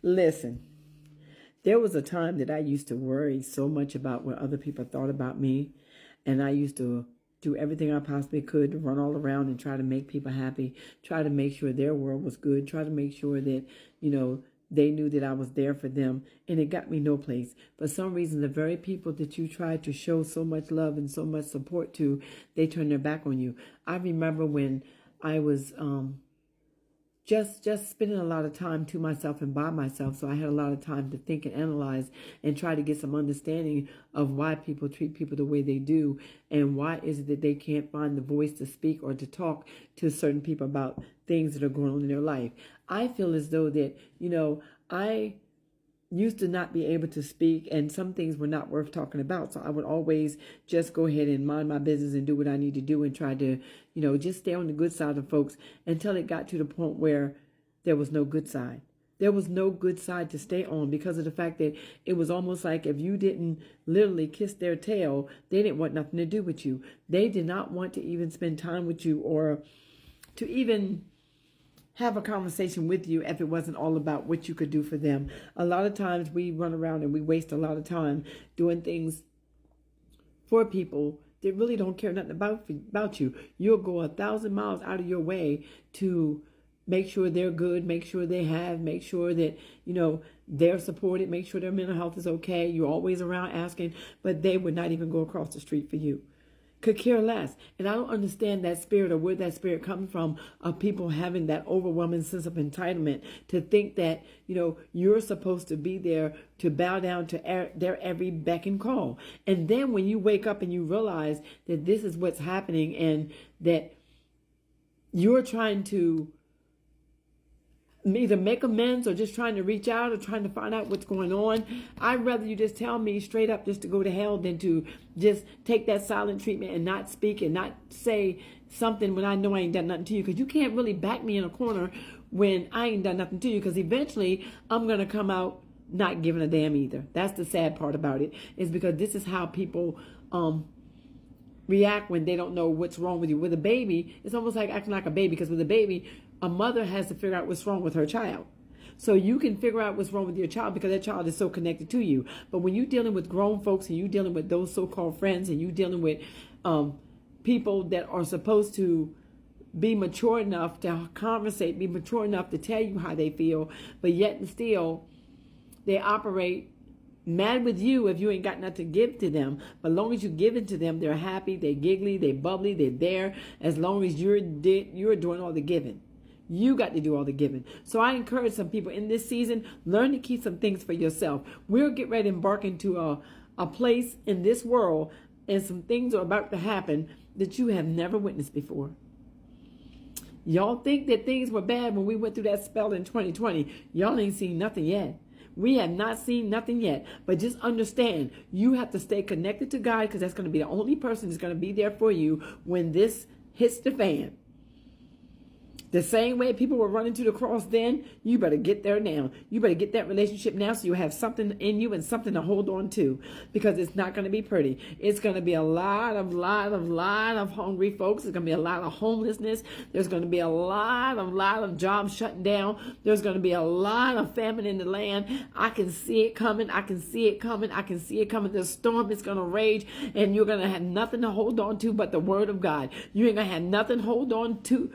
Listen, there was a time that I used to worry so much about what other people thought about me. And I used to do everything I possibly could to run all around and try to make people happy, try to make sure their world was good, try to make sure that, they knew that I was there for them. And it got me no place. For some reason, the very people that you tried to show so much love and so much support to, they turned their back on you. I remember when I was just spending a lot of time to myself and by myself. So I had a lot of time to think and analyze and try to get some understanding of why people treat people the way they do, and why is it that they can't find the voice to speak or to talk to certain people about things that are going on in their life. I feel as though that, I used to not be able to speak, and some things were not worth talking about. So I would always just go ahead and mind my business and do what I need to do and try to, just stay on the good side of folks until it got to the point where there was no good side. There was no good side to stay on because of the fact that it was almost like if you didn't literally kiss their tail, they didn't want nothing to do with you. They did not want to even spend time with you or to even have a conversation with you if it wasn't all about what you could do for them. A lot of times we run around and we waste a lot of time doing things for people that really don't care nothing about you. You'll go 1,000 miles out of your way to make sure they're good, make sure make sure that, they're supported, make sure their mental health is okay. You're always around asking, but they would not even go across the street for you. Could care less. And I don't understand that spirit or where that spirit comes from of people having that overwhelming sense of entitlement to think that, you're supposed to be there to bow down to their every beck and call. And then when you wake up and you realize that this is what's happening and that you're trying to either make amends or just trying to reach out or trying to find out what's going on, I'd rather you just tell me straight up just to go to hell than to just take that silent treatment and not speak and not say something when I know I ain't done nothing to you. Because you can't really back me in a corner when I ain't done nothing to you, because eventually I'm going to come out not giving a damn either. That's the sad part about it, is because this is how people react when they don't know what's wrong with you. With a baby, it's almost like acting like a baby, because with a baby, a mother has to figure out what's wrong with her child. So you can figure out what's wrong with your child because that child is so connected to you. But when you're dealing with grown folks and you're dealing with those so-called friends and you're dealing with people that are supposed to be mature enough to conversate, be mature enough to tell you how they feel, but yet and still they operate mad with you if you ain't got nothing to give to them. But as long as you give it to them, they're happy, they're giggly, they're bubbly, they're there. As long as you're doing all the giving. You got to do all the giving. So I encourage some people in this season, learn to keep some things for yourself. We'll get ready to embark into a place in this world, and some things are about to happen that you have never witnessed before. Y'all think that things were bad when we went through that spell in 2020. Y'all ain't seen nothing yet. We have not seen nothing yet. But just understand, you have to stay connected to God, because that's going to be the only person that's going to be there for you when this hits the fan. The same way people were running to the cross then, you better get there now. You better get that relationship now so you have something in you and something to hold on to, because it's not going to be pretty. It's going to be a lot of hungry folks. There's going to be a lot of homelessness. There's going to be a lot of jobs shutting down. There's going to be a lot of famine in the land. I can see it coming. I can see it coming. I can see it coming. The storm is going to rage, and you're going to have nothing to hold on to but the word of God. You ain't going to have nothing to hold on to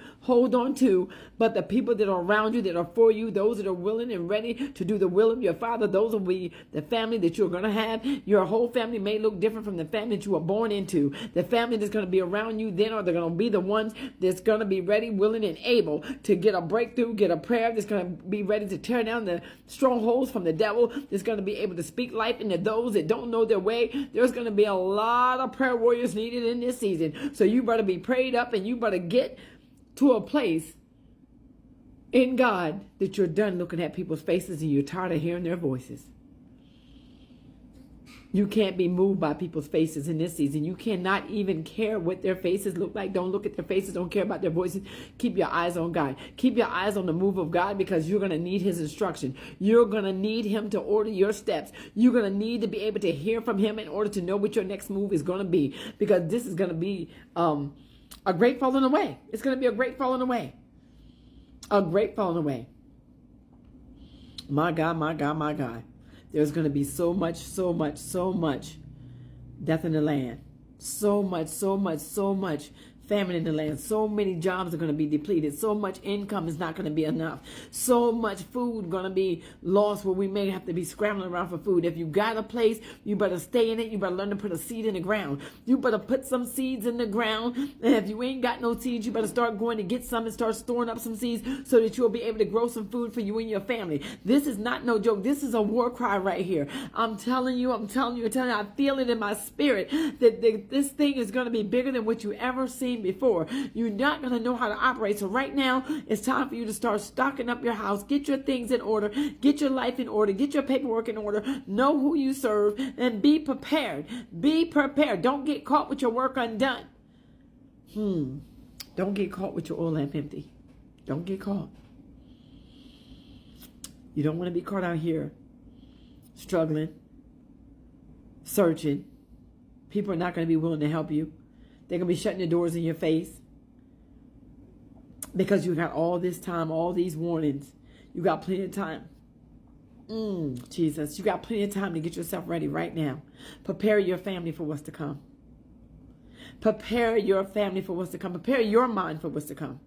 but the people that are around you, that are for you, those that are willing and ready to do the will of your Father. Those will be the family that you're going to have. Your whole family may look different from the family that you were born into. The family that's going to be around you then are they're going to be the ones that's going to be ready, willing, and able to get a breakthrough, get a prayer, that's going to be ready to tear down the strongholds from the devil, that's going to be able to speak life into those that don't know their way. There's going to be a lot of prayer warriors needed in this season. So you better be prayed up, and you better get to a place in God that you're done looking at people's faces and you're tired of hearing their voices. You can't be moved by people's faces in this season. You cannot even care what their faces look like. Don't look at their faces. Don't care about their voices. Keep your eyes on God. Keep your eyes on the move of God, because you're going to need his instruction. You're going to need him to order your steps. You're going to need to be able to hear from him in order to know what your next move is going to be, because this is going to be a great falling away. It's going to be a great falling away. A great falling away. My God, my God, my God. There's going to be so much death in the land. So much famine in the land. So many jobs are going to be depleted. So much income is not going to be enough. So much food going to be lost where we may have to be scrambling around for food. If you got a place, you better stay in it. You better learn to put a seed in the ground. You better put some seeds in the ground. And if you ain't got no seeds, you better start going to get some and start storing up some seeds so that you'll be able to grow some food for you and your family. This is not no joke. This is a war cry right here. I'm telling you, I feel it in my spirit that this thing is going to be bigger than what you ever seen before. You're not going to know how to operate. So right now, it's time for you to start stocking up your house. Get your things in order. Get your life in order. Get your paperwork in order. Know who you serve and be prepared. Be prepared. Don't get caught with your work undone. Don't get caught with your oil lamp empty. Don't get caught. You don't want to be caught out here struggling, searching. People are not going to be willing to help you. They're going to be shutting the doors in your face because you got all this time, all these warnings. You got plenty of time. Jesus, you got plenty of time to get yourself ready right now. Prepare your family for what's to come. Prepare your family for what's to come. Prepare your mind for what's to come.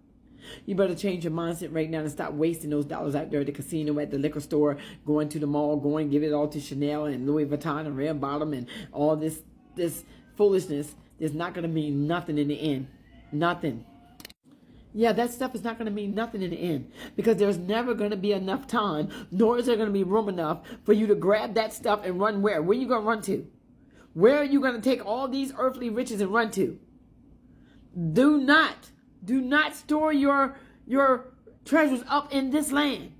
You better change your mindset right now and stop wasting those dollars out there at the casino, at the liquor store, going to the mall, going give it all to Chanel and Louis Vuitton and Red Bottom and all this foolishness. Is not going to mean nothing in the end. Nothing. Yeah, that stuff is not going to mean nothing in the end because there's never going to be enough time, nor is there going to be room enough for you to grab that stuff and run where? Where are you going to run to? Where are you going to take all these earthly riches and run to? Do not store your treasures up in this land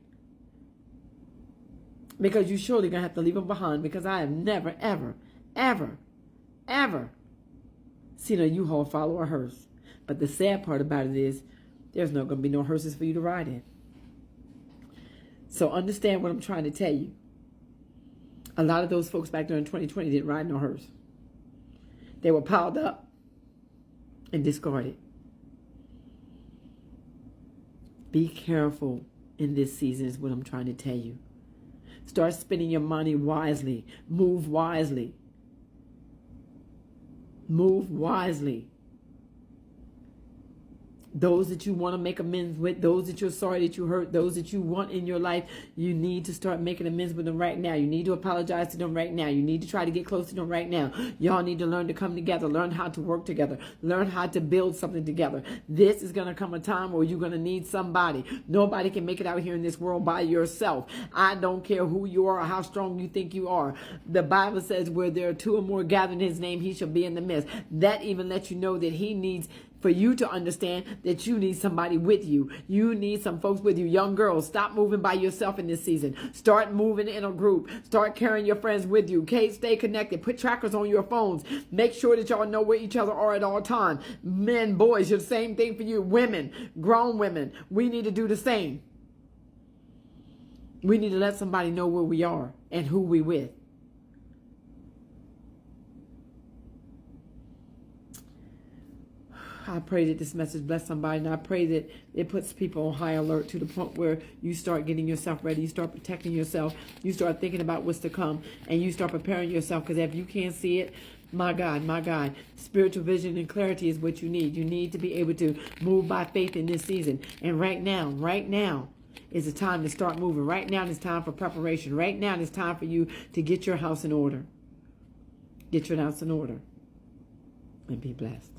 because you're surely going to have to leave them behind because I have never, ever seen a U-Haul follow a hearse. But the sad part about it is there's not going to be no hearses for you to ride in. So understand what I'm trying to tell you. A lot of those folks back there in 2020 didn't ride no hearse. They were piled up and discarded. Be careful in this season is what I'm trying to tell you. Start spending your money wisely. Move wisely. Move wisely. Those that you want to make amends with, those that you're sorry that you hurt, those that you want in your life, you need to start making amends with them right now. You need to apologize to them right now. You need to try to get close to them right now. Y'all need to learn to come together, learn how to work together, learn how to build something together. This is going to come a time where you're going to need somebody. Nobody can make it out here in this world by yourself. I don't care who you are or how strong you think you are. The Bible says where there are two or more gathered in his name, he shall be in the midst. That even lets you know that he needs for you to understand that you need somebody with you. You need some folks with you. Young girls, stop moving by yourself in this season. Start moving in a group. Start carrying your friends with you. Okay, stay connected. Put trackers on your phones. Make sure that y'all know where each other are at all times. Men, boys, the same thing for you. Women, grown women, we need to do the same. We need to let somebody know where we are and who we with. I pray that this message bless somebody, and I pray that it puts people on high alert to the point where you start getting yourself ready, you start protecting yourself, you start thinking about what's to come, and you start preparing yourself, because if you can't see it, my God, spiritual vision and clarity is what you need. You need to be able to move by faith in this season. And right now is the time to start moving. Right now is time for preparation. Right now it's time for you to get your house in order. Get your house in order and be blessed.